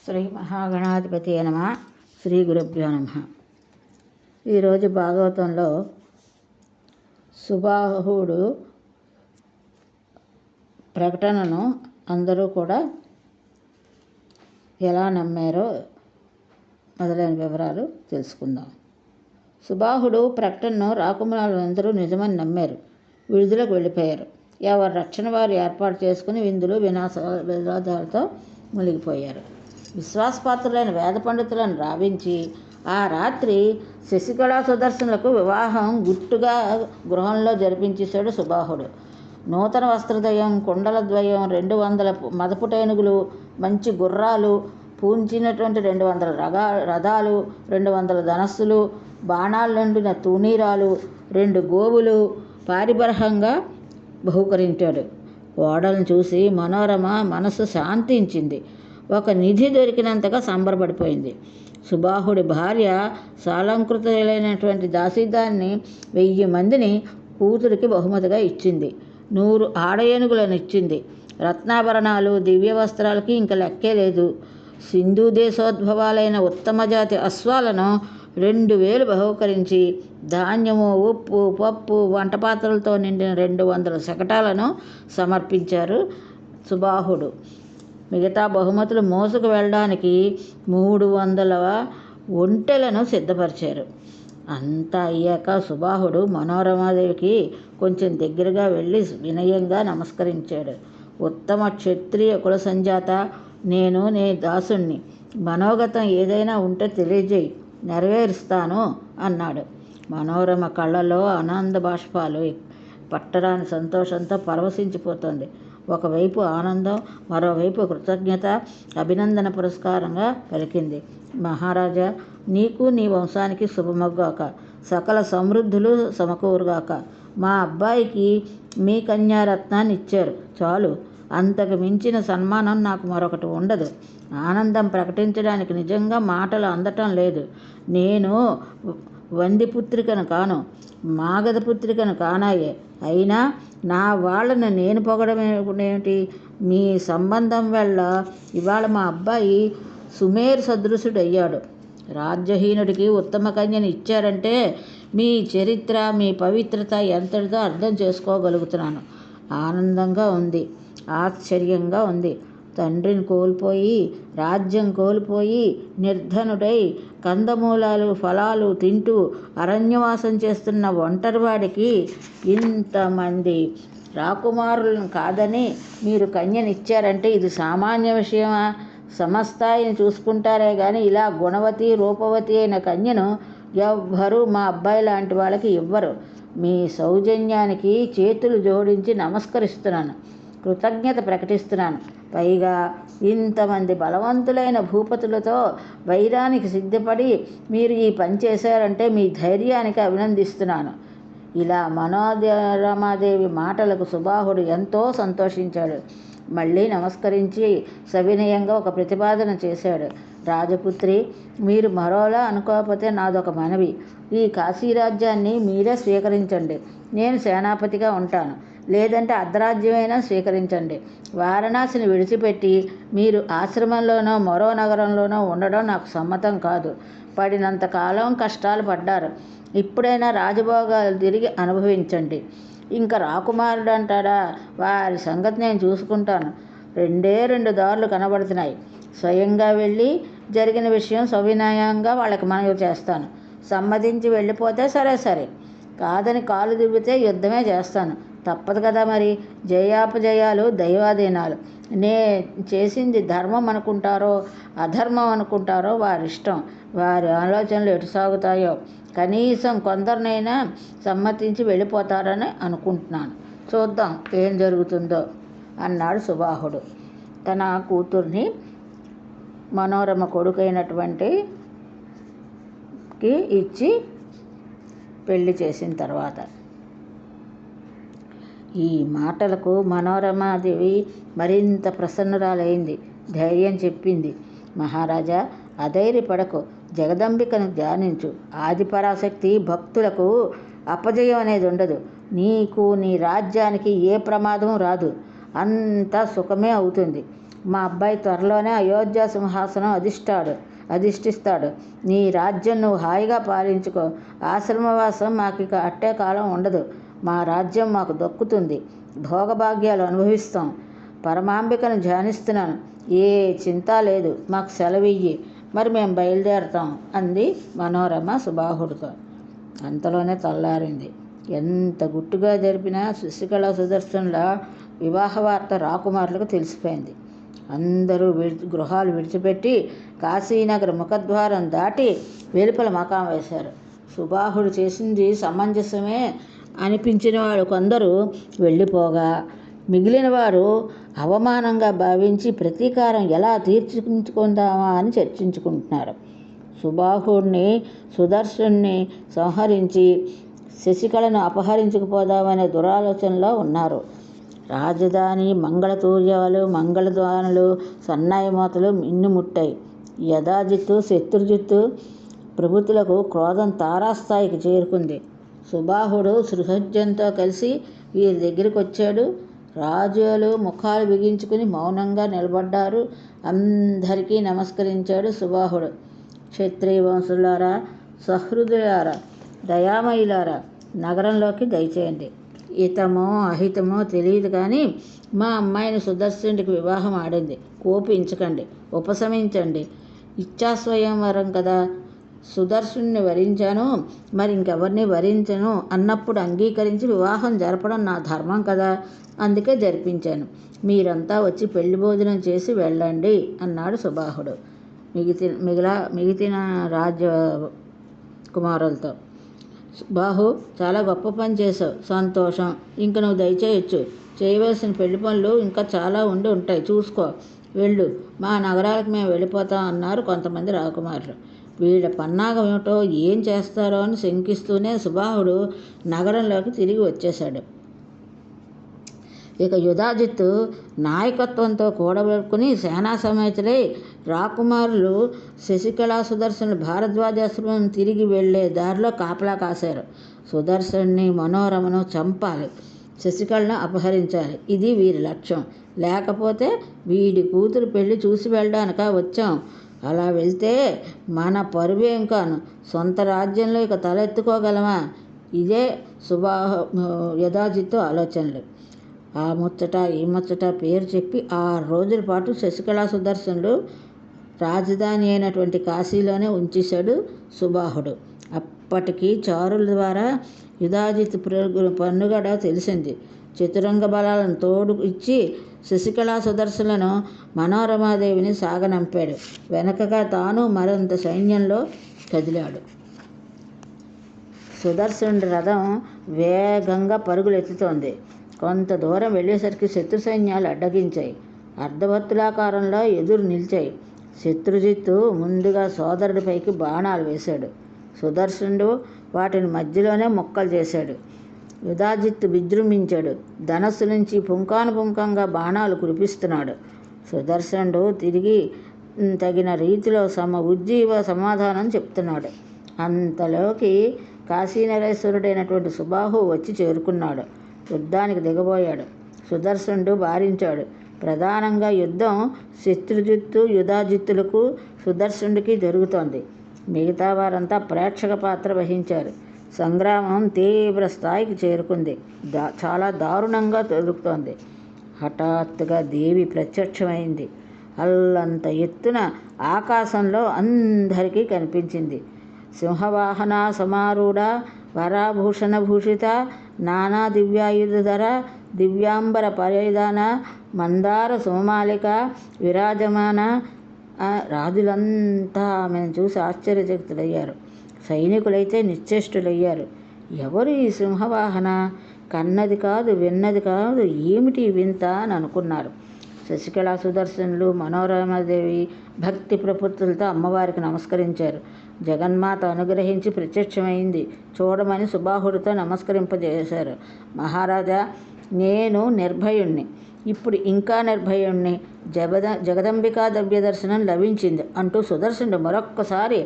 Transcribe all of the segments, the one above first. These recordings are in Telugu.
శ్రీ మహాగణాధిపతి నమ. శ్రీ గురుభ్యో నమ. ఈరోజు భాగవతంలో సుబాహుడు ప్రకటనను అందరూ కూడా ఎలా నమ్మారో మొదలైన వివరాలు తెలుసుకుందాం. సుబాహుడు ప్రకటనను రాకుమారులు అందరూ నిజమని నమ్మారు. విడుదలకు వెళ్ళిపోయారు. ఎవరి రక్షణ వారు ఏర్పాటు చేసుకుని విందులు వినోదాలతో మునిగిపోయారు. విశ్వాసపాత్రులైన వేద పండితులను రావించి ఆ రాత్రి శశికళా సుదర్శనులకు వివాహం గుట్టుగా గృహంలో జరిపించేశాడు సుబాహుడు. నూతన వస్త్రద్వయం, కుండల ద్వయం, 200 మదపుటేనుగులు, మంచి గుర్రాలు, పూంచినటువంటి 200 రథాలు, 200 ధనస్సులు, బాణాలు నిండిన తూణీరాలు, 2 గోవులు పారిబరహంగా బహుకరించాడు. ఓడలను చూసి మనోరమ మనసు శాంతించింది. ఒక నిధి దొరికినంతగా సంబరపడిపోయింది. సుబాహుడి భార్య సాలంకృతులైనటువంటి దాసీదాన్ని 1000 మందిని కూతురికి బహుమతిగా ఇచ్చింది. 100 ఆడ ఏనుగులను ఇచ్చింది. రత్నాభరణాలు, దివ్య వస్త్రాలకి ఇంక లెక్కే లేదు. సింధు దేశోద్భవాలైన ఉత్తమ జాతి అశ్వాలను 2000 బహుకరించి ధాన్యము, ఉప్పు, పప్పు, వంటపాత్రలతో నిండిన 200 శకటాలను సమర్పించారు సుబాహుడు. మిగతా బహుమతులు మోసుకు వెళ్ళడానికి 300 ఒంటెలను సిద్ధపరిచారు. అంతా అయ్యాక సుబాహుడు మనోరమాదేవికి కొంచెం దగ్గరగా వెళ్ళి వినయంగా నమస్కరించాడు. ఉత్తమ క్షత్రియ కుల సంజాత, నేను నీ దాసుణ్ణి. మనోగతం ఏదైనా ఉంటే తెలియజేయి, నెరవేరుస్తాను అన్నాడు. మనోరమ కళ్ళలో ఆనంద బాష్పాలు పట్టరాని సంతోషంతో పరవశించిపోతుంది. ఒకవైపు ఆనందం, మరోవైపు కృతజ్ఞత, అభినందన పురస్కారంగా పలికింది. మహారాజా, నీకు నీ వంశానికి శుభమగ్గాక, సకల సమృద్ధులు సమకూరుగాక. మా అబ్బాయికి మీ కన్యారత్నాన్ని ఇచ్చారు, చాలు. అంతకు మించిన సన్మానం నాకు మరొకటి ఉండదు. ఆనందం ప్రకటించడానికి నిజంగా మాటలు అందటం లేదు. నేను వందిపుత్రికను కాను, మాగధ పుత్రికను కానాయే. అయినా నా వాళ్ళని నేను పొగడమేమిటి? మీ సంబంధం వల్ల ఇవాళ మా అబ్బాయి సుమేర్ సదృశుడయ్యాడు. రాజ్యహీనుడికి ఉత్తమ కన్యని ఇచ్చారంటే మీ చరిత్ర, మీ పవిత్రత ఎంతటిదో అర్థం చేసుకోగలుగుతున్నాను. ఆనందంగా ఉంది, ఆశ్చర్యంగా ఉంది. తండ్రిని కోల్పోయి, రాజ్యం కోల్పోయి, నిర్ధనుడై కందమూలాలు ఫలాలు తింటూ అరణ్యవాసం చేస్తున్న ఒంటరివాడికి ఇంతమంది రాకుమారులను కాదని మీరు కన్యనిచ్చారంటే ఇది సామాన్య విషయమా? సమస్తాయిని చూసుకుంటారే కానీ ఇలా గుణవతి రూపవతి అయిన కన్యను ఎవ్వరూ మా అబ్బాయి లాంటి వాళ్ళకి ఇవ్వరు. మీ సౌజన్యానికి చేతులు జోడించి నమస్కరిస్తున్నాను, కృతజ్ఞత ప్రకటిస్తున్నాను. పైగా ఇంతమంది బలవంతులైన భూపతులతో వైరానికి సిద్ధపడి మీరు ఈ పని చేశారంటే మీ ధైర్యానికి అభినందిస్తున్నాను. ఇలా మనోరమాదేవి మాటలకు సుబాహుడు ఎంతో సంతోషించాడు. మళ్ళీ నమస్కరించి సవినయంగా ఒక ప్రతిపాదన చేశాడు. రాజపుత్రి, మీరు మరోలా అనుకోకపోతే నాదొక మనవి. ఈ కాశీరాజ్యాన్ని మీరే స్వీకరించండి. నేను సేనాపతిగా ఉంటాను. లేదంటే అర్ధరాజ్యమైనా స్వీకరించండి. వారణాసిని విడిచిపెట్టి మీరు ఆశ్రమంలోనో మరో నగరంలోనో ఉండడం నాకు సమ్మతం కాదు. పడినంతకాలం కష్టాలు పడ్డారు. ఇప్పుడైనా రాజభోగాలు తిరిగి అనుభవించండి. ఇంకా రాకుమారుడు అంటారా? వారి సంగతి నేను చూసుకుంటాను. 2 దారులు కనబడుతున్నాయి. స్వయంగా వెళ్ళి జరిగిన విషయం సవినయంగా వాళ్ళకి మనవి చేస్తాను. సమ్మతించి వెళ్ళిపోతే సరే, కాదని కాలు దిబ్బితే యుద్ధమే చేస్తాను. తప్పదు కదా మరి. జయాపజయాలు దైవాధీనాలు. నే చేసింది ధర్మం అనుకుంటారో అధర్మం అనుకుంటారో వారిష్టం. వారి ఆలోచనలు ఎటు సాగుతాయో. కనీసం కొందరినైనా సమ్మతించి వెళ్ళిపోతారని అనుకుంటున్నాను. చూద్దాం ఏం జరుగుతుందో అన్నాడు సుబాహుడు. తన కూతుర్ని మనోరమ కొడుకైనటువంటి ఇచ్చి పెళ్లి చేసిన తర్వాత ఈ మాటలకు మనోరమాదేవి మరింత ప్రసన్నురాలైంది. ధైర్యం చెప్పింది. మహారాజా, అధైర్యపడకు, జగదంబికను ధ్యానించు. ఆదిపరాశక్తి భక్తులకు అపజయం అనేది ఉండదు. నీకు నీ రాజ్యానికి ఏ ప్రమాదం రాదు. అంతా సుఖమే అవుతుంది. మా అబ్బాయి త్వరలోనే అయోధ్య సింహాసనం అధిష్ఠిస్తాడు. నీ రాజ్యం నువ్వు హాయిగా పాలించుకో. ఆశ్రమవాసం మాకిక అట్టే కాలం ఉండదు. మా రాజ్యం మాకు దక్కుతుంది. భోగభాగ్యాలు అనుభవిస్తాం. పరమాంబికను ధ్యానిస్తున్నాను. ఏ చింత లేదు. మాకు సెలవియ్యి. మరి మేము బయలుదేరతాం అంది మనోరమ సుబాహుడితో. అంతలోనే తెల్లారింది. ఎంత గుట్టుగా జరిపినా శశికళ సుదర్శనుల వివాహ వార్త రాకుమారులకు తెలిసిపోయింది. అందరూ గృహాలు విడిచిపెట్టి కాశీనగర ముఖద్వారం దాటి వెలుపల మకాం వేశారు. సుబాహుడు చేసింది సమంజసమే అనిపించిన వాడు కొందరు వెళ్ళిపోగా, మిగిలిన వారు అవమానంగా భావించి ప్రతీకారం ఎలా తీర్చుకుందామా అని చర్చించుకుంటున్నారు. సుబాహుడిని సుదర్శుణ్ణి సంహరించి శశికళను అపహరించుకుపోదామనే దురాలోచనలో ఉన్నారు. రాజధాని మంగళతూర్యాలు, మంగళధ్వానులు, సన్నాయి మోతలు మిన్నుముట్టాయి. యదాజిత్తు, శత్రుజిత్తు ప్రభుతులకు క్రోధం తారాస్థాయికి చేరుకుంది. సుబాహుడు సృహజ్యంతో కలిసి వీరి దగ్గరికి వచ్చాడు. రాజులు ముఖాలు బిగించుకుని మౌనంగా నిలబడ్డారు. అందరికీ నమస్కరించాడు సుబాహుడు. క్షత్రియ వంశులారా, సహృదయులారా, దయామయులారా, నగరంలోకి దయచేయండి. హితమో అహితమో తెలియదు కానీ మా అమ్మాయిని సుదర్శనుడికి వివాహం ఆడింది. కోపించకండి, ఉపశమించండి. ఇచ్చాస్వయంవరం కదా. సుదర్శుణ్ణి వరించాను, మరి ఇంకెవరిని వరించను అన్నప్పుడు అంగీకరించి వివాహం జరపడం నా ధర్మం కదా. అందుకే జరిపించాను. మీరంతా వచ్చి పెళ్లి భోజనం చేసి వెళ్ళండి అన్నాడు సుబాహుడు మిగిలిన రాజ్య కుమారులతో. బాహు, చాలా గొప్ప పని చేసావు. సంతోషం. ఇంక నువ్వు దయచేయచ్చు. చేయవలసిన పెళ్లి పనులు ఇంకా చాలా ఉండి ఉంటాయి. చూసుకో. వెళ్ళు. మా నగరాలకు మేము వెళ్ళిపోతాం అన్నారు కొంతమంది రాకుమారులు. వీళ్ళ పన్నాగం ఏమిటో, ఏం చేస్తారో అని శంకిస్తూనే సుబాహుడు నగరంలోకి తిరిగి వచ్చేశాడు. ఇక యుధాజిత్తు నాయకత్వంతో కూడబెట్టుకుని సేనా సమేతులై రాకుమారులు శశికళా సుదర్శనులు భారద్వాజాశ్రమం తిరిగి వెళ్లే దారిలో కాపలా కాశారు. సుదర్శన్ని, మనోరమను చంపాలి, శశికళను అపహరించాలి. ఇది వీరి లక్ష్యం. లేకపోతే వీడి కూతురు పెళ్లి చూసి వెళ్ళడానిక వచ్చాం. అలా వెళ్తే మన పరువేం కాను. సొంత రాజ్యంలో ఇక తలెత్తుకోగలమా? ఇదే యధాజిత్తు ఆలోచనలు. ఆ ముచ్చట ఈ ముచ్చట పేరు చెప్పి 6 రోజుల పాటు శశికళా సుదర్శనులు రాజధాని అయినటువంటి కాశీలోనే ఉంచేశాడు సుబాహుడు. అప్పటికి చారుల ద్వారా యుధాజిత్ పన్నుగడ తెలిసింది. చతురంగ బలాలను తోడు ఇచ్చి శశికళా సుదర్శనులను మనోరమాదేవిని సాగనంపాడు. వెనకగా తాను మరింత సైన్యంలో కదిలాడు. సుదర్శనుడి రథం వేగంగా పరుగులెత్తుతోంది. కొంత దూరం వెళ్ళేసరికి శత్రు సైన్యాలు అడ్డగించాయి. అర్ధవర్తులాకారంలో ఎదురు నిలిచాయి. శత్రుజిత్తు ముందుగా సోదరుడిపైకి బాణాలు వేశాడు. సుదర్శనుడు వాటిని మధ్యలోనే ముక్కలు చేశాడు. యుధాజిత్తు విజృంభించాడు. ధనస్సు నుంచి పుంకానుపుంకంగా బాణాలు కురిపిస్తున్నాడు. సుదర్శనుడు తిరిగి తగిన రీతిలో ఉజ్జీవ సమాధానం చెప్తున్నాడు. అంతలోకి కాశీనరేశ్వరుడైనటువంటి సుబాహు వచ్చి చేరుకున్నాడు. యుద్ధానికి దిగబోయాడు. సుదర్శనుడు బారించాడు. ప్రధానంగా యుద్ధం శత్రుజిత్తు, యుధాజిత్తులకు సుదర్శనుడికి జరుగుతోంది. మిగతా వారంతా ప్రేక్షక పాత్ర వహించారు. సంగ్రామం తీవ్ర స్థాయికి చేరుకుంది. చాలా దారుణంగా జరుగుతోంది. హఠాత్తుగా దేవి ప్రత్యక్షమైంది. అల్లంత ఎత్తున ఆకాశంలో అందరికీ కనిపించింది. సింహవాహన సమారూఢ, వరాభూషణ భూషిత, నానా దివ్యాయుధర, దివ్యాంబర పరిధాన, మందార సుమాలిక విరాజమాన. రాజులంతా ఆమెను చూసి ఆశ్చర్యచకితులయ్యారు. సైనికులైతే నిశ్చేష్టులయ్యారు. ఎవరు ఈ సింహవాహన? కన్నది కాదు, విన్నది కాదు, ఏమిటి వింత అని అనుకున్నారు. శశికళా సుదర్శనులు, మనోరమాదేవి భక్తి ప్రపత్తులతో అమ్మవారికి నమస్కరించారు. జగన్మాత అనుగ్రహించి ప్రత్యక్షమైంది, చూడమని సుబాహుడితో నమస్కరింపజేశారు. మహారాజా, నేను నిర్భయుణ్ణి, ఇప్పుడు ఇంకా నిర్భయుణ్ణి. జగదంబికా దవ్య దర్శనం లభించింది అంటూ సుదర్శనుడు మరొక్కసారి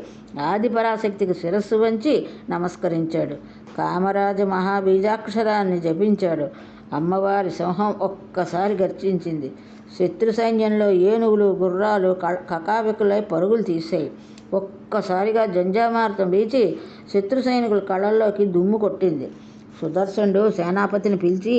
ఆదిపరాశక్తికి శిరస్సు వంచి నమస్కరించాడు. కామరాజ మహాబీజాక్షరాన్ని జపించాడు. అమ్మవారి సింహం ఒక్కసారి గర్జించింది. శత్రు సైన్యంలో ఏనుగులు, గుర్రాలు కకావికులై పరుగులు తీశాయి. ఒక్కసారిగా జంజామార్తం వీచి శత్రు సైనికుల కళ్ళల్లోకి దుమ్ము కొట్టింది. సుదర్శనుడు సేనాపతిని పిలిచి,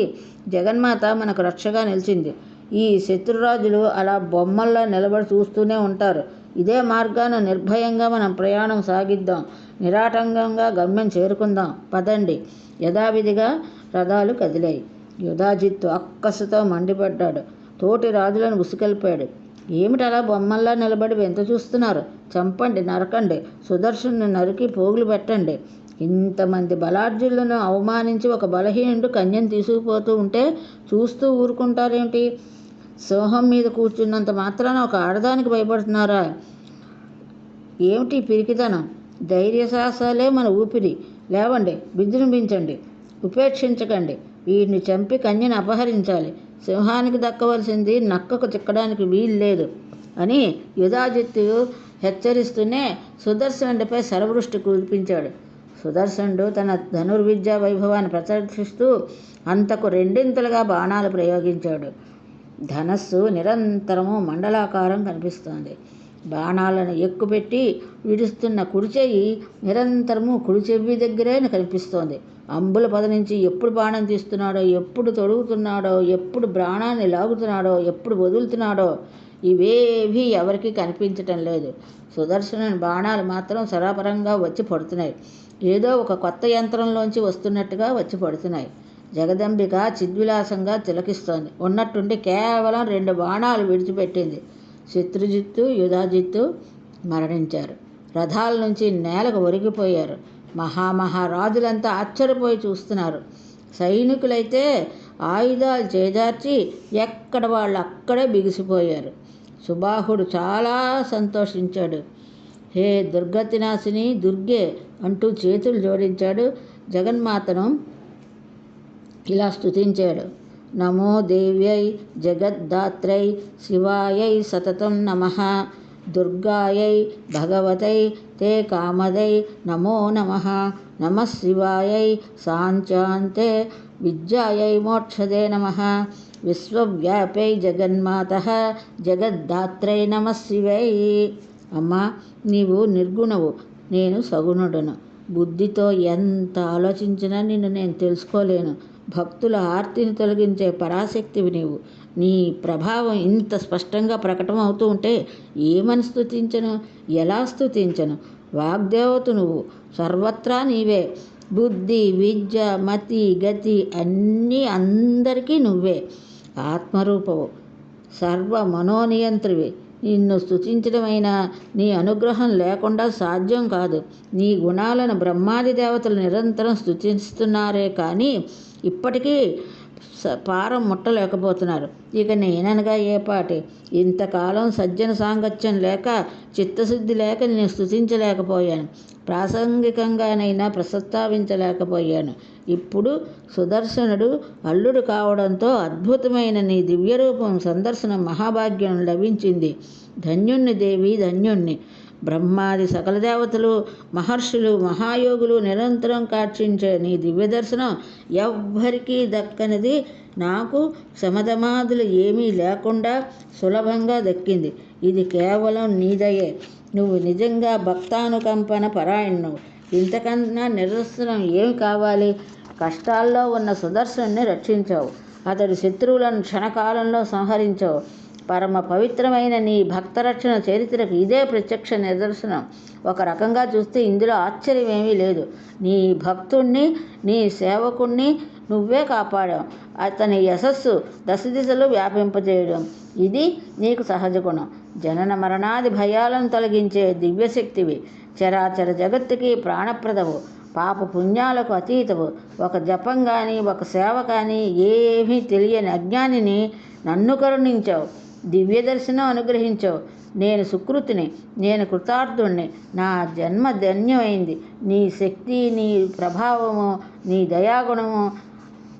జగన్మాత మనకు రక్షగా నిలిచింది. ఈ శత్రురాజులు అలా బొమ్మల్లా నిలబడి చూస్తూనే ఉంటారు. ఇదే మార్గాన నిర్భయంగా మనం ప్రయాణం సాగిద్దాం. నిరాటంకంగా గమ్యం చేరుకుందాం. పదండి. యథావిధిగా రథాలు కదిలాయి. యుధాజిత్తు అక్కసుతో మండిపడ్డాడు. తోటి రాజులను ఉసుకెళ్ళిపాడు. ఏమిటలా బొమ్మల్లా నిలబడి వెంత చూస్తున్నారు? చంపండి, నరకండి. సుదర్శనుని నరికి పోగులు పెట్టండి. ఇంతమంది బలార్జులను అవమానించి ఒక బలహీనుడు కన్యను తీసుకుపోతూ ఉంటే చూస్తూ ఊరుకుంటారేమిటి? సింహం మీద కూర్చున్నంత మాత్రాన ఒక ఆడదానికి భయపడుతున్నారా? ఏమిటి పిరికితనం? ధైర్య సాహసాలే మన ఊపిరి. లేవండి, విజృంభించండి, ఉపేక్షించకండి. వీడిని చంపి కన్యను అపహరించాలి. సింహానికి దక్కవలసింది నక్కకు చిక్కడానికి వీలు లేదు అని యుధాజిత్తు హెచ్చరిస్తూనే సుదర్శనుడిపై శరవృష్టి కురిపించాడు. సుదర్శనుడు తన ధనుర్విద్యా వైభవాన్ని ప్రదర్శిస్తూ అంతకు రెండింతలుగా బాణాలు ప్రయోగించాడు. ధనస్సు నిరంతరము మండలాకారం కనిపిస్తోంది. బాణాలను ఎక్కుపెట్టి విడుస్తున్న కుడిచెయ్యి నిరంతరము కుడి చెవి దగ్గరే కనిపిస్తోంది. అంబుల పద నుంచి ఎప్పుడు బాణం తీస్తున్నాడో, ఎప్పుడు తొడుగుతున్నాడో, ఎప్పుడు బాణాన్ని లాగుతున్నాడో, ఎప్పుడు వదులుతున్నాడో ఇవేవీ ఎవరికీ కనిపించటం లేదు. సుదర్శనుని బాణాలు మాత్రం సరాపరంగా వచ్చి పడుతున్నాయి. ఏదో ఒక కొత్త యంత్రంలోంచి వస్తున్నట్టుగా వచ్చి పడుతున్నాయి. జగదంబిక చిద్విలాసంగా తిలకిస్తోంది. ఉన్నట్టుండి కేవలం 2 బాణాలు విడిచిపెట్టింది. శత్రుజిత్తు, యుధాజిత్తు మరణించారు. రథాల నుంచి నేలకు ఒరిగిపోయారు. మహామహారాజులంతా ఆశ్చర్యపోయి చూస్తున్నారు. సైనికులైతే ఆయుధాలు చేజార్చి ఎక్కడ వాళ్ళు అక్కడే బిగిసిపోయారు. సుబాహుడు చాలా సంతోషించాడు. హే దుర్గతినాశిని దుర్గే అంటూ చేతులు జోడించాడు. జగన్మాతను ఇలా స్తుతించాడు. నమో దేవ్యై జగద్ధాత్రై శివాయై సతతం నమః. దుర్గాయై భగవతై తే కామదై నమో నమః. నమః శివాయై సాంచాంతే విద్యాయై మోక్షదే నమః. విశ్వవ్యాపై జగన్మాతః జగద్ధాత్రై నమః శివై. అమ్మా, నీవు నిర్గుణవు, నేను సగుణుడను. బుద్ధితో ఎంత ఆలోచించినా నిన్ను నేను తెలుసుకోలేను. భక్తుల ఆర్తిని తొలగించే పరాశక్తివి నీవు. నీ ప్రభావం ఇంత స్పష్టంగా ప్రకటమవుతూ ఉంటే ఏమని స్తుతించను, ఎలా స్తుతించను? వాగ్దేవత నువ్వు, సర్వత్రా నీవే. బుద్ధి, విద్య, మతి, గతి అన్నీ అందరికీ నువ్వే. ఆత్మరూపవు, సర్వ మనోనియంత్రివి. నిన్ను స్తుతించడమైనా నీ అనుగ్రహం లేకుండా సాధ్యం కాదు. నీ గుణాలను బ్రహ్మాది దేవతలు నిరంతరం స్తుతిస్తున్నారే కానీ ఇప్పటికీ పారం ముట్టలేకపోతున్నారు. ఇక నేననగా ఏ పాటి? ఇంతకాలం సజ్జన సాంగత్యం లేక, చిత్తశుద్ధి లేక నేను స్తుతించలేకపోయాను. ప్రాసంగికంగానైనా ప్రస్తావించలేకపోయాను. ఇప్పుడు సుదర్శనుడు అల్లుడు కావడంతో అద్భుతమైన నీ దివ్యరూపం సందర్శనం మహాభాగ్యం లభించింది. ధన్యుణ్ణి దేవి, ధన్యుణ్ణి. బ్రహ్మాది సకల దేవతలు, మహర్షులు, మహాయోగులు నిరంతరం కాక్షించే నీ దివ్యదర్శనం ఎవ్వరికీ దక్కనిది నాకు శమధమాదులు ఏమీ లేకుండా సులభంగా దక్కింది. ఇది కేవలం నీ దయే. నువ్వు నిజంగా భక్తానుకంపన పరాయణువు. ఇంతకన్నా నిదర్శనం ఏమి కావాలి? కష్టాల్లో ఉన్న సుదర్శనుని రక్షించావు. అతడి శత్రువులను క్షణకాలంలో సంహరించావు. పరమ పవిత్రమైన నీ భక్తరక్షణ చరిత్రకు ఇదే ప్రత్యక్ష నిదర్శనం. ఒక రకంగా చూస్తే ఇందులో ఆశ్చర్యమేమీ లేదు. నీ భక్తుణ్ణి, నీ సేవకుణ్ణి నువ్వే కాపాడావు. అతని యశస్సు దశ దిశలు వ్యాపింపజేయడం ఇది నీకు సహజ గుణం. జనన మరణాది భయాలను తొలగించే దివ్యశక్తివి. చరాచర జగత్తుకి ప్రాణప్రదవు. పాప పుణ్యాలకు అతీతవు. ఒక జపం కానీ, ఒక సేవ కానీ ఏమీ తెలియని అజ్ఞానిని నన్ను కరుణించావు. దివ్య దర్శనం అనుగ్రహించావు. నేను సుకృతిని, నేను కృతార్థుణ్ణి. నా జన్మ ధన్యమైంది. నీ శక్తి, నీ ప్రభావము, నీ దయాగుణము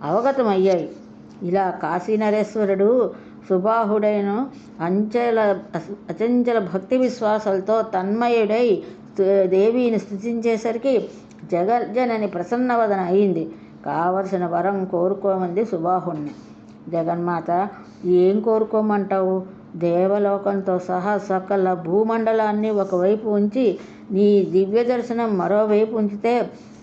అవగతమయ్యాయి. ఇలా కాశీనరేశ్వరుడు సుబాహుడైన అచంచల భక్తి విశ్వాసాలతో తన్మయుడై దేవిని స్తుతించేసరికి జగజ్జనని ప్రసన్నవదన అయింది. కావలసిన వరం కోరుకోమంది సుబాహుణ్ణి. జగన్మాత, ఏం కోరుకోమంటావు? దేవలోకంతో సహా సకల భూమండలాన్ని ఒకవైపు ఉంచి నీ దివ్య దర్శనం మరోవైపు ఉంచితే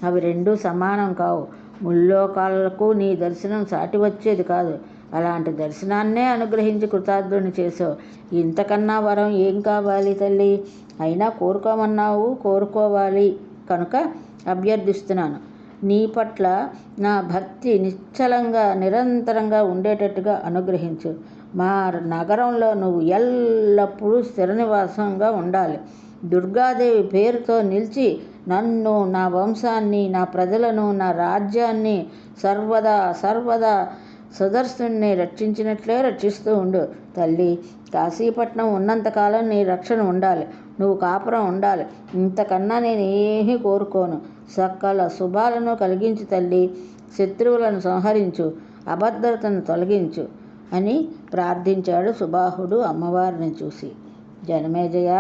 అవి రెండూ సమానం కావు. ముల్లోకాలకు నీ దర్శనం సాటి వచ్చేది కాదు. అలాంటి దర్శనాన్నే అనుగ్రహించి కృతార్థుని చేసావు. ఇంతకన్నా వరం ఏం కావాలి తల్లి? అయినా కోరుకోమన్నావు, కోరుకోవాలి కనుక అభ్యర్థిస్తున్నాను. నీ పట్ల నా భక్తి నిశ్చలంగా నిరంతరంగా ఉండేటట్టుగా అనుగ్రహించు. మా నగరంలో నువ్వు ఎల్లప్పుడూ స్థిర నివాసంగా ఉండాలి. దుర్గాదేవి పేరుతో నిలిచి నన్ను, నా వంశాన్ని, నా ప్రజలను, నా రాజ్యాన్ని సర్వదా సుదర్శనుని రక్షించినట్లే రక్షిస్తూ ఉండు. తల్లి, కాశీపట్నం ఉన్నంతకాలం నీ రక్షణ ఉండాలి. నువ్వు కాపురం ఉండాలి. ఇంతకన్నా నేను ఏమీ కోరుకోను. సకల శుభాలను కలిగించు తల్లి. శత్రువులను సంహరించు, అభద్రతను తొలగించు అని ప్రార్థించాడు సుబాహుడు అమ్మవారిని చూసి. జనమేజయ,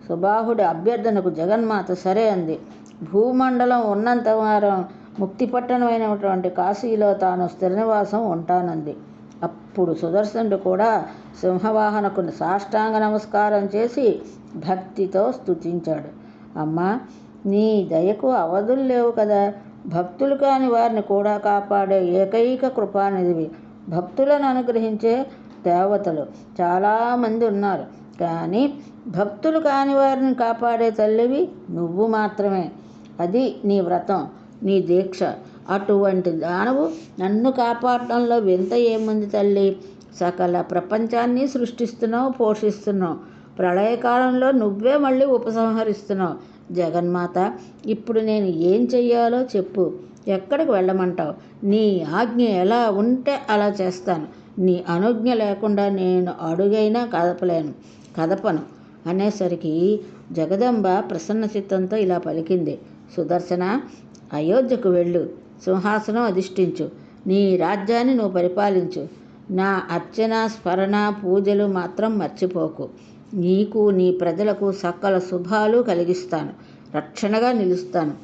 సుబాహుడి అభ్యర్థనకు జగన్మాత సరే అంది. భూమండలం ఉన్నంత వారం ముక్తిపట్టణమైనటువంటి కాశీలో తాను స్థిర నివాసం ఉంటానంది. అప్పుడు సుదర్శనుడు కూడా సింహవాహనకు సాష్టాంగ నమస్కారం చేసి భక్తితో స్తుతించాడు. అమ్మా, నీ దయకు అవధులు లేవు కదా. భక్తులు కాని వారిని కూడా కాపాడే ఏకైక కృపానిధివి. భక్తులను అనుగ్రహించే దేవతలు చాలామంది ఉన్నారు, కానీ భక్తులు కాని వారిని కాపాడే తల్లివి నువ్వు మాత్రమే. అది నీ వ్రతం, నీ దీక్ష. అటువంటి దానవు నన్ను కాపాడటంలో వింత ఏముంది తల్లి? సకల ప్రపంచాన్ని సృష్టిస్తున్నావు, పోషిస్తున్నావు. ప్రళయకాలంలో నువ్వే మళ్ళీ ఉపసంహరిస్తున్నావు. జగన్మాత, ఇప్పుడు నేను ఏం చెయ్యాలో చెప్పు. ఎక్కడికి వెళ్ళమంటావు? నీ ఆజ్ఞ ఎలా ఉంటే అలా చేస్తాను. నీ అనుజ్ఞ లేకుండా నేను అడుగైనా కదపను అనేసరికి జగదంబ ప్రసన్న చిత్తంతో ఇలా పలికింది. సుదర్శన, అయోధ్యకు వెళ్ళు. సింహాసనం అధిష్ఠించు. నీ రాజ్యాన్ని నువ్వు పరిపాలించు. నా అర్చన, స్మరణ, పూజలు మాత్రం మర్చిపోకు. నీకు, నీ ప్రజలకు సకల శుభాలు కలిగిస్తాను. రక్షణగా నిలుస్తాను.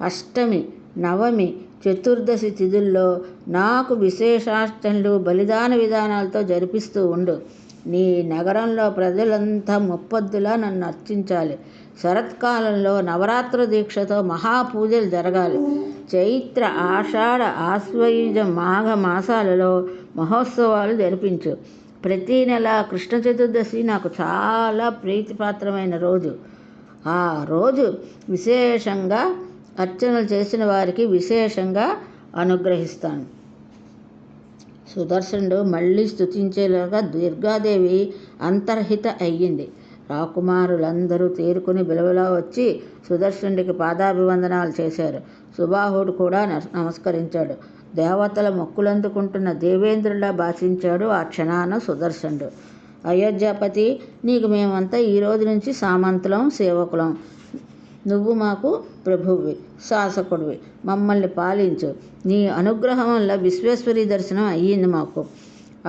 అష్టమి, నవమి, చతుర్దశి తిథుల్లో నాకు విశేషార్చనలు, బలిదాన విధానాలతో జరిపిస్తూ ఉండు. నీ నగరంలో ప్రజలంతా ముప్పొద్దులా నన్ను అర్చించాలి. శరత్కాలంలో నవరాత్ర దీక్షతో మహాపూజలు జరగాలి. చైత్ర, ఆషాఢ, ఆశ్వయుజ, మాఘ మాసాలలో మహోత్సవాలు జరిపించు. ప్రతీ నెల కృష్ణ చతుర్దశి నాకు చాలా ప్రీతిపాత్రమైన రోజు. ఆ రోజు విశేషంగా అర్చనలు చేసిన వారికి విశేషంగా అనుగ్రహిస్తాను. సుదర్శనుడు మళ్ళీ స్తుతించేలాగా దుర్గాదేవి అంతర్హిత అయ్యింది. రాకుమారులందరూ తేరుకుని బిలబిలా వచ్చి సుదర్శనుడికి పాదాభివందనాలు చేశారు. సుబాహుడు కూడా నమస్కరించాడు. దేవతల మొక్కులందుకుంటున్న దేవేంద్రులా భాషించాడు ఆ క్షణాన సుదర్శనుడు. అయోధ్యాపతి, నీకు మేమంతా ఈ రోజు నుంచి సామంతులం, సేవకులం. నువ్వు మాకు ప్రభువువి, శాసకుడివి. మమ్మల్ని పాలించు. నీ అనుగ్రహం వల్ల విశ్వేశ్వరి దర్శనం అయ్యింది మాకు.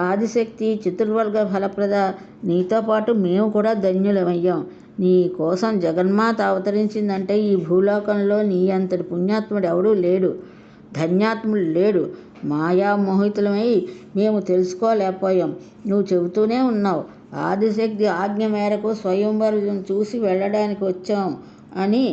ఆదిశక్తి, చతుర్వర్గ ఫలప్రద, నీతో పాటు మేము కూడా ధన్యులమయ్యాం. నీ కోసం జగన్మాత అవతరించిందంటే ఈ భూలోకంలో నీ అంతటి పుణ్యాత్ముడు ఎవడూ లేడు, ధన్యాత్ముడు లేడు. మాయామోహితులమై మేము తెలుసుకోలేకపోయాం. నువ్వు చెబుతూనే ఉన్నావు, ఆదిశక్తి ఆజ్ఞ మేరకు స్వయంవరం చూసి వెళ్ళడానికి వచ్చాం అని.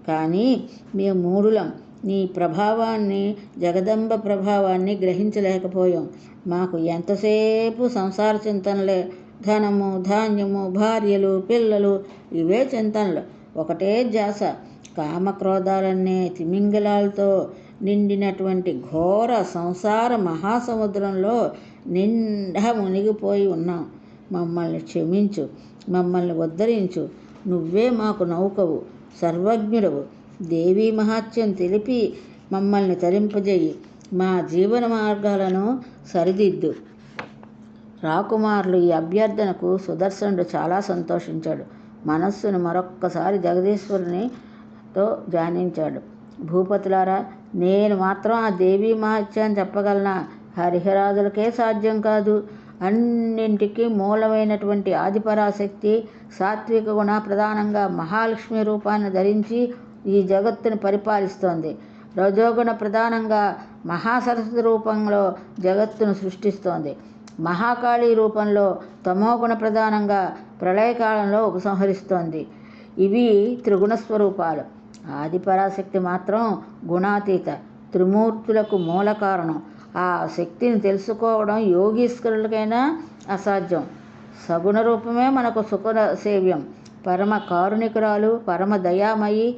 కానీ మేము మూఢులం. నీ ప్రభావాన్ని, జగదంబ ప్రభావాన్ని గ్రహించలేకపోయాం. మాకు ఎంతసేపు సంసార చింతనలే. ధనము, ధాన్యము, భార్యలు, పిల్లలు, ఇవే చింతనలు. ఒకటే ధ్యాస. కామక్రోధాలనే తిమింగలాలతో నిండినటువంటి ఘోర సంసార మహాసముద్రంలో నిండా మునిగిపోయి ఉన్నాం. మమ్మల్ని క్షమించు, మమ్మల్ని ఉద్ధరించు. నువ్వే మాకు నౌకవు, సర్వజ్ఞుడవు. దేవీ మహాత్యం తెలిపి మమ్మల్ని తరింపజేయి. మా జీవన మార్గాలను సరిదిద్దు. రాకుమారులు ఈ అభ్యర్థనకు సుదర్శనుడు చాలా సంతోషించాడు. మనస్సును మరొక్కసారి జగదీశ్వరునితో ధ్యానించాడు. భూపతులారా, నేను మాత్రం ఆ దేవీ మహాత్యాన్ని చెప్పగలనా? హరిహరాదులకే సాధ్యం కాదు. అన్నింటికీ మూలమైనటువంటి ఆదిపరాశక్తి సాత్విక గుణ ప్రధానంగా మహాలక్ష్మి రూపాన్ని ధరించి ఈ జగత్తును పరిపాలిస్తోంది. రజోగుణ ప్రధానంగా మహాసరస్వతి రూపంలో జగత్తును సృష్టిస్తోంది. మహాకాళి రూపంలో తమోగుణ ప్రధానంగా ప్రళయకాలంలో ఉపసంహరిస్తోంది. ఇవి త్రిగుణ స్వరూపాలు. ఆదిపరాశక్తి మాత్రం గుణాతీత, త్రిమూర్తులకు మూల కారణం. ఆ శక్తిని తెలుసుకోవడం యోగీశ్వరులకైనా అసాధ్యం. సగుణ రూపమే మనకు సుఖ సేవ్యం. పరమ కారుణికురాలు, పరమ దయామయి,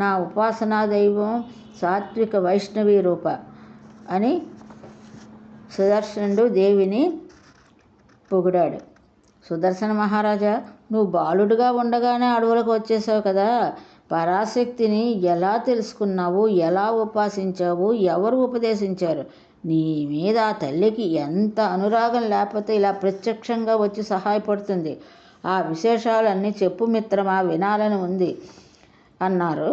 నా ఉపాసనా దైవం సాత్విక వైష్ణవి రూప అని సుదర్శనుడు దేవిని పొగిడాడు. సుదర్శన మహారాజా, నువ్వు బాలుడుగా ఉండగానే అడవులకు వచ్చేసావు కదా, పరాశక్తిని ఎలా తెలుసుకున్నావు, ఎలా ఉపాసించావు, ఎవరు ఉపదేశించారు? నీ మీద ఆ తల్లికి ఎంత అనురాగం లేకపోతే ఇలా ప్రత్యక్షంగా వచ్చి సహాయపడుతుంది? ఆ విశేషాలన్నీ చెప్పు మిత్రమా, వినాలని ఉంది అన్నారు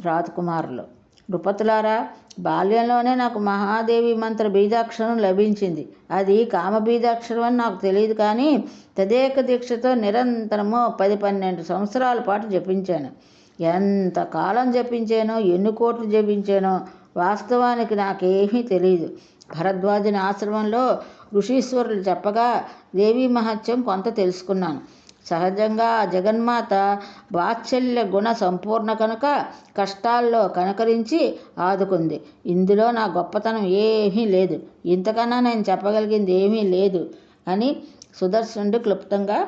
రాజకుమారులు. నృపతులారా, బాల్యంలోనే నాకు మహాదేవి మంత్ర బీజాక్షరం లభించింది. అది కామబీజాక్షరం అని నాకు తెలియదు, కానీ తదేక దీక్షతో నిరంతరము 10-12 సంవత్సరాల పాటు జపించాను. ఎంతకాలం జపించానో, ఎన్ని కోట్లు జపించానో వాస్తవానికి నాకేమీ తెలియదు. భరద్వాజుని ఆశ్రమంలో ఋషీశ్వరులు చెప్పగా దేవీ మహత్యం కొంత తెలుసుకున్నాను. సహజంగా ఆ జగన్మాత వాత్సల్య గుణ సంపూర్ణ కనుక కష్టాల్లో కనకరించి ఆదుకుంది. ఇందులో నా గొప్పతనం ఏమీ లేదు, ఇంతకన్నా నేను చెప్పగలిగింది ఏమీ లేదు అని సుదర్శనుడు క్లుప్తంగా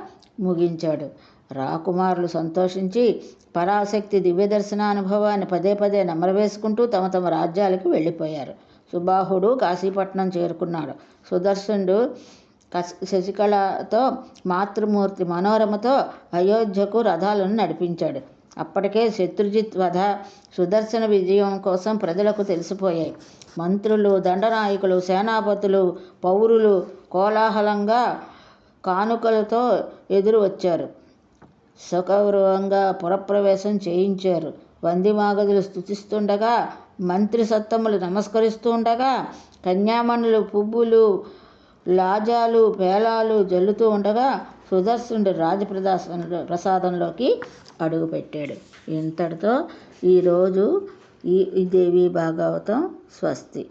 ముగించాడు. రాకుమారులు సంతోషించి పరాశక్తి దివ్యదర్శనానుభవాన్ని పదే పదే నెమరవేసుకుంటూ తమ తమ రాజ్యాలకు వెళ్ళిపోయారు. సుబాహుడు కాశీపట్నం చేరుకున్నాడు. సుదర్శనుడు శశికళతో, మాతృమూర్తి మనోరమతో అయోధ్యకు రథాలను నడిపించాడు. అప్పటికే శత్రుజిత్ వధ, సుదర్శన విజయం కోసం ప్రజలకు తెలిసిపోయాయి. మంత్రులు, దండనాయకులు, సేనాపతులు, పౌరులు కోలాహలంగా కానుకలతో ఎదురు వచ్చారు. సగౌరవంగా పురప్రవేశం చేయించారు. వందిమాగదులు స్తుతిస్తుండగా, మంత్రి సత్తములు నమస్కరిస్తూ ఉండగా, కన్యామణులు పువ్వులు, లాజాలు, పేలాలు జల్లుతూ ఉండగా సుదర్శనుడు ప్రసాదంలోకి అడుగుపెట్టాడు. ఇంతటితో ఈరోజు ఈ దేవీ భాగవతం స్వస్తి.